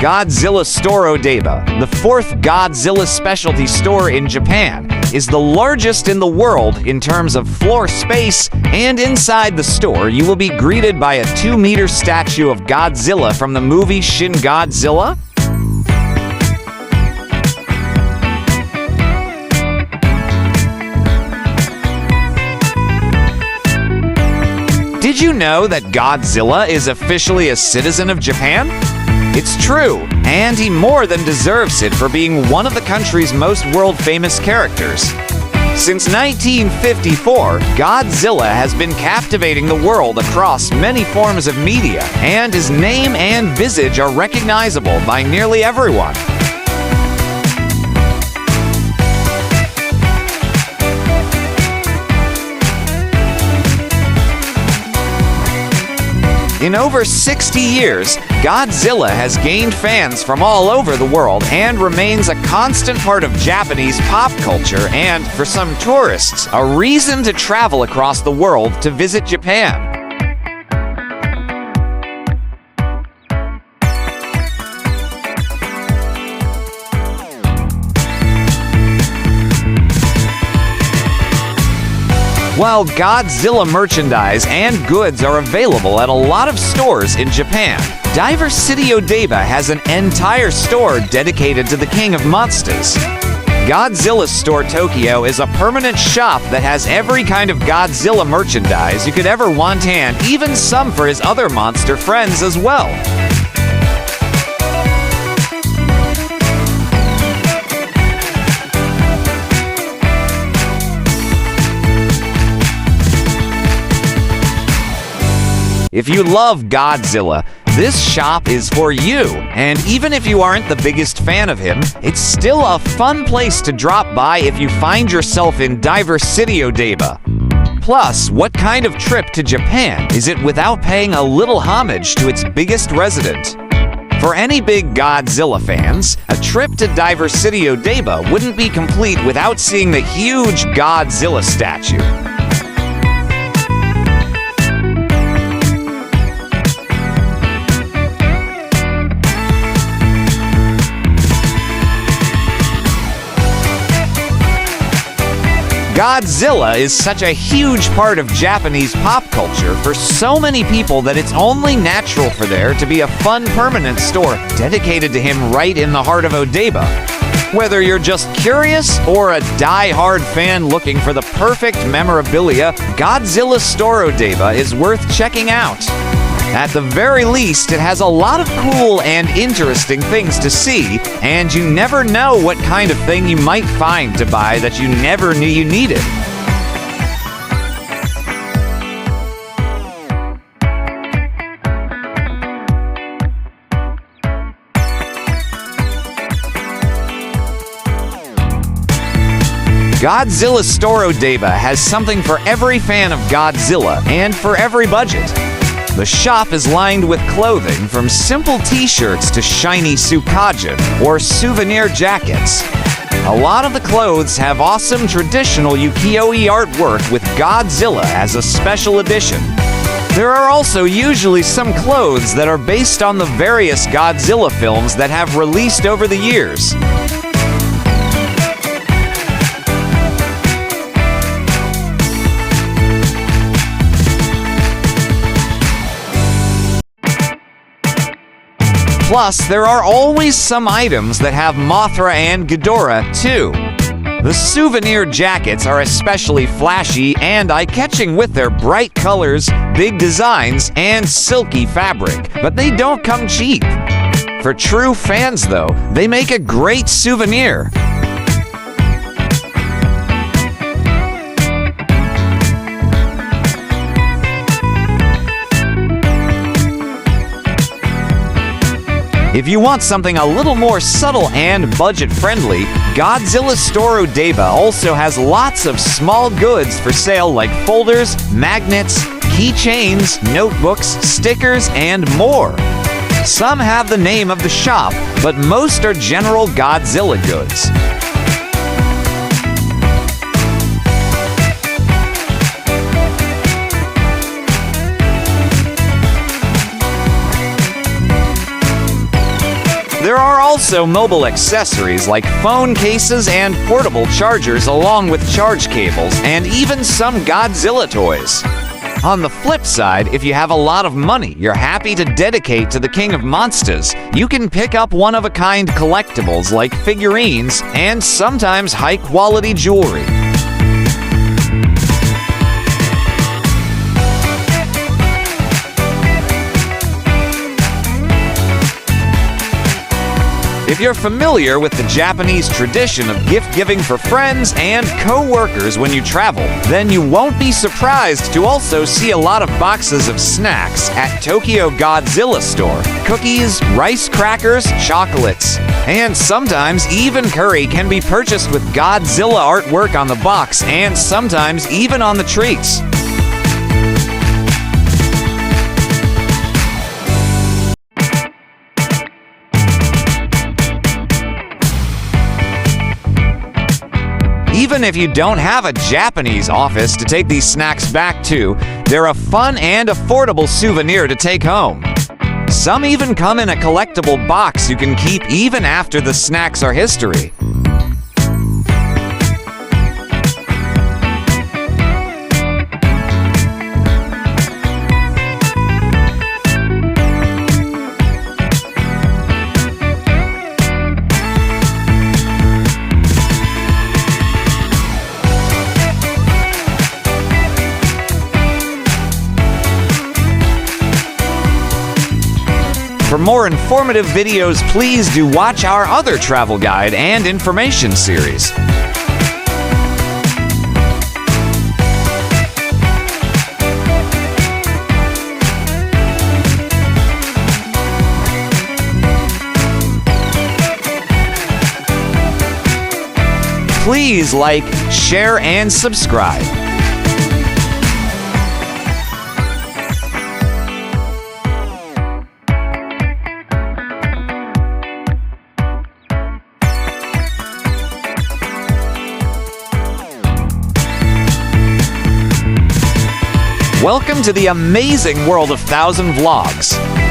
Godzilla Store Odaiba, the fourth Godzilla specialty store in Japan, is the largest in the world in terms of floor space, and inside the store you will be greeted by a 2-meter statue of Godzilla from the movie Shin Godzilla. Did you know that Godzilla is officially a citizen of Japan? It's true, and he more than deserves it for being one of the country's most world-famous characters. Since 1954, Godzilla has been captivating the world across many forms of media, and his name and visage are recognizable by nearly everyone. In over 60 years, Godzilla has gained fans from all over the world and remains a constant part of Japanese pop culture and, for some tourists, a reason to travel across the world to visit Japan. While Godzilla merchandise and goods are available at a lot of stores in Japan, Diver City Odaiba has an entire store dedicated to the King of Monsters. Godzilla Store Tokyo is a permanent shop that has every kind of Godzilla merchandise you could ever want, and even some for his other monster friends as well. If you love Godzilla, this shop is for you, and even if you aren't the biggest fan of him, it's still a fun place to drop by if you find yourself in Diver City Odaiba. Plus, what kind of trip to Japan is it without paying a little homage to its biggest resident? For any big Godzilla fans, a trip to Diver City Odaiba wouldn't be complete without seeing the huge Godzilla statue. Godzilla is such a huge part of Japanese pop culture for so many people that it's only natural for there to be a fun permanent store dedicated to him right in the heart of Odaiba. Whether you're just curious or a die-hard fan looking for the perfect memorabilia, Godzilla Store Odaiba is worth checking out. At the very least, it has a lot of cool and interesting things to see, and you never know what kind of thing you might find to buy that you never knew you needed. Godzilla Store Odaiba has something for every fan of Godzilla and for every budget. The shop is lined with clothing from simple t-shirts to shiny tsukajin or souvenir jackets. A lot of the clothes have awesome traditional ukiyo-e artwork with Godzilla as a special edition. There are also usually some clothes that are based on the various Godzilla films that have released over the years. Plus, there are always some items that have Mothra and Ghidorah, too. The souvenir jackets are especially flashy and eye-catching with their bright colors, big designs, and silky fabric, but they don't come cheap. For true fans, though, they make a great souvenir. If you want something a little more subtle and budget-friendly, Godzilla Store Odaiba also has lots of small goods for sale like folders, magnets, keychains, notebooks, stickers, and more. Some have the name of the shop, but most are general Godzilla goods. There are also mobile accessories like phone cases and portable chargers along with charge cables, and even some Godzilla toys. On the flip side, if you have a lot of money you're happy to dedicate to the King of Monsters, you can pick up one-of-a-kind collectibles like figurines and sometimes high-quality jewelry. If you're familiar with the Japanese tradition of gift-giving for friends and co-workers when you travel, then you won't be surprised to also see a lot of boxes of snacks at Tokyo Godzilla store. Cookies, rice crackers, chocolates, and sometimes even curry can be purchased with Godzilla artwork on the box and sometimes even on the treats. Even if you don't have a Japanese office to take these snacks back to, they're a fun and affordable souvenir to take home. Some even come in a collectible box you can keep even after the snacks are history. For more informative videos, please do watch our other travel guide and information series. Please like, share, and subscribe. Welcome to the amazing world of 1000 Vlogs.